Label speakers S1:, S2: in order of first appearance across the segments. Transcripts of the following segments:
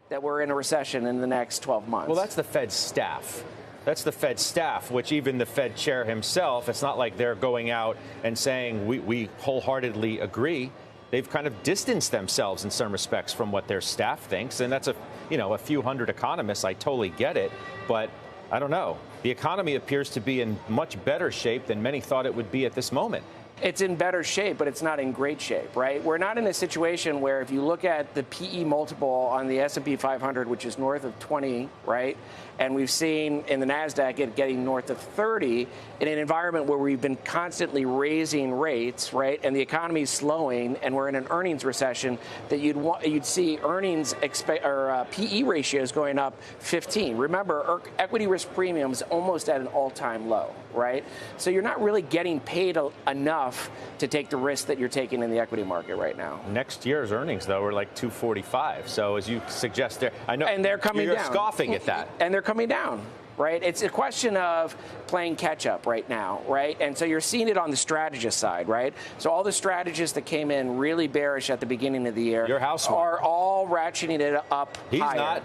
S1: that we're in a recession in the next 12 months.
S2: Well, that's the Fed staff. That's the Fed staff, which even the Fed chair himself, it's not like they're going out and saying we wholeheartedly agree. They've kind of distanced themselves in some respects from what their staff thinks. And that's a few hundred economists. I totally get it. But I don't know. The economy appears to be in much better shape than many thought it would be at this moment.
S1: It's in better shape, but it's not in great shape, right? We're not in a situation where if you look at the PE multiple on the S&P 500, which is north of 20, right? And we've seen in the NASDAQ it getting north of 30 in an environment where we've been constantly raising rates, right? And the economy is slowing and we're in an earnings recession that you'd see earnings PE ratios going up 15. Remember, equity risk premium is almost at an all-time low, right? So you're not really getting paid enough to take the risk that you're taking in the equity market right now.
S2: Next year's earnings, though, are like 245. So as you suggest there, I know,
S1: and they're coming
S2: you're
S1: down.
S2: Scoffing at that.
S1: And they're coming down, right? It's a question of playing catch up right now, right? And so you're seeing it on the strategist side, right? So all the strategists that came in really bearish at the beginning of the year are all ratcheting it up higher.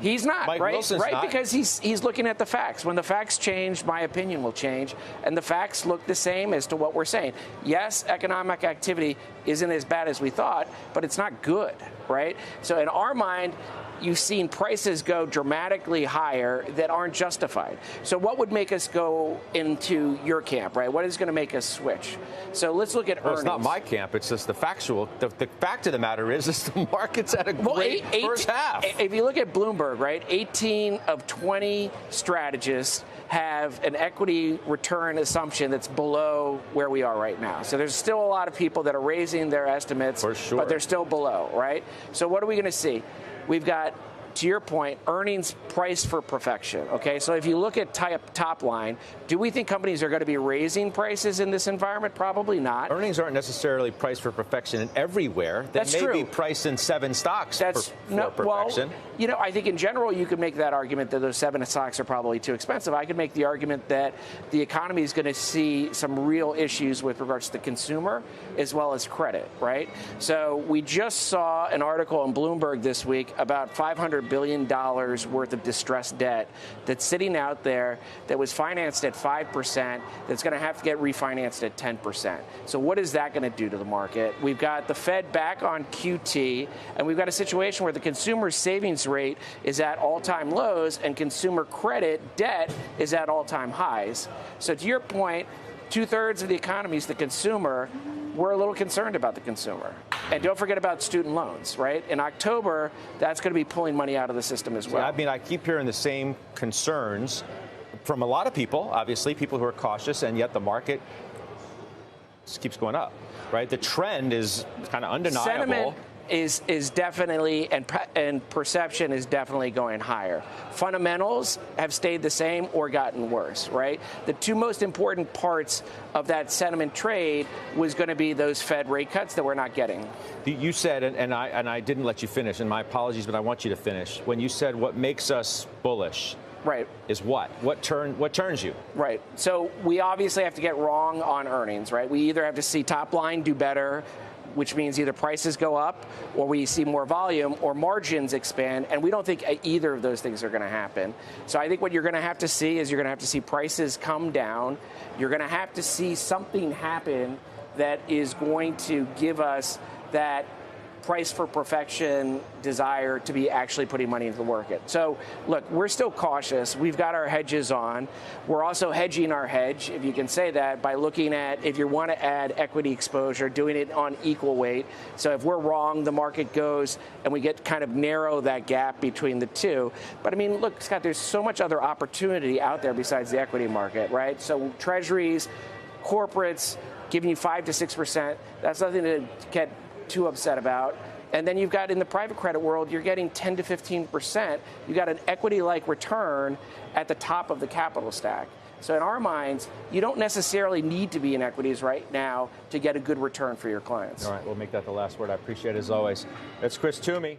S1: He's not,
S2: Mike
S1: right?
S2: Wilson's
S1: right,
S2: not.
S1: because he's looking at the facts. When the facts change, my opinion will change, and the facts look the same as to what we're saying. Yes, economic activity isn't as bad as we thought, but it's not good, right? So in our mind, you've seen prices go dramatically higher that aren't justified. So what would make us go into your camp, right? What is going to make us switch? So let's look at earnings.
S2: It's not my camp. It's just the factual. The fact of the matter is the market's at a great first half.
S1: If you look at Bloomberg, right, 18 of 20 strategists have an equity return assumption that's below where we are right now. So there's still a lot of people that are raising their estimates,
S2: for sure,
S1: but they're still below, right? So what are we going to see? We've got, to your point, earnings priced for perfection. Okay, so if you look at top line, do we think companies are going to be raising prices in this environment? Probably not.
S2: Earnings aren't necessarily priced for perfection everywhere. They may be priced in 7 stocks for perfection.
S1: Well, I think in general you could make that argument that those 7 stocks are probably too expensive. I could make the argument that the economy is going to see some real issues with regards to the consumer as well as credit, right? So we just saw an article in Bloomberg this week about $500 billion worth of distressed debt that's sitting out there that was financed at 5%, that's going to have to get refinanced at 10%. So what is that going to do to the market? We've got the Fed back on QT, and we've got a situation where the consumer savings rate is at all-time lows and consumer credit debt is at all-time highs. So to your point, 2/3 of the economy is the consumer. We're a little concerned about the consumer. And don't forget about student loans, right? In October, that's going to be pulling money out of the system as well.
S2: I mean, I keep hearing the same concerns from a lot of people, obviously, people who are cautious, and yet the market just keeps going up, right? The trend is kind of undeniable.
S1: Sentiment is definitely, and perception is definitely going higher. Fundamentals have stayed the same or gotten worse, right? The two most important parts of that sentiment trade was going to be those Fed rate cuts that we're not getting.
S2: You said, and I didn't let you finish, and my apologies, but I want you to finish. When you said what makes us bullish,
S1: right,
S2: is what? What turns you?
S1: Right. So we obviously have to get wrong on earnings, right? We either have to see top line do better, which means either prices go up or we see more volume or margins expand. And we don't think either of those things are going to happen. So I think what you're going to have to see is you're going to have to see prices come down. You're going to have to see something happen that is going to give us that price for perfection desire to be actually putting money into the market. So, look, we're still cautious. We've got our hedges on. We're also hedging our hedge, if you can say that, by looking at, if you want to add equity exposure, doing it on equal weight. So if we're wrong, the market goes and we get kind of narrow that gap between the two. But I mean, look, Scott, there's so much other opportunity out there besides the equity market, right? So treasuries, corporates giving you 5 to 6%, that's nothing to get too upset about. And then you've got in the private credit world, you're getting 10 to 15%. You got an equity-like return at the top of the capital stack. So in our minds, you don't necessarily need to be in equities right now to get a good return for your clients.
S2: All right, we'll make that the last word. I appreciate it as always. That's Chris Toomey.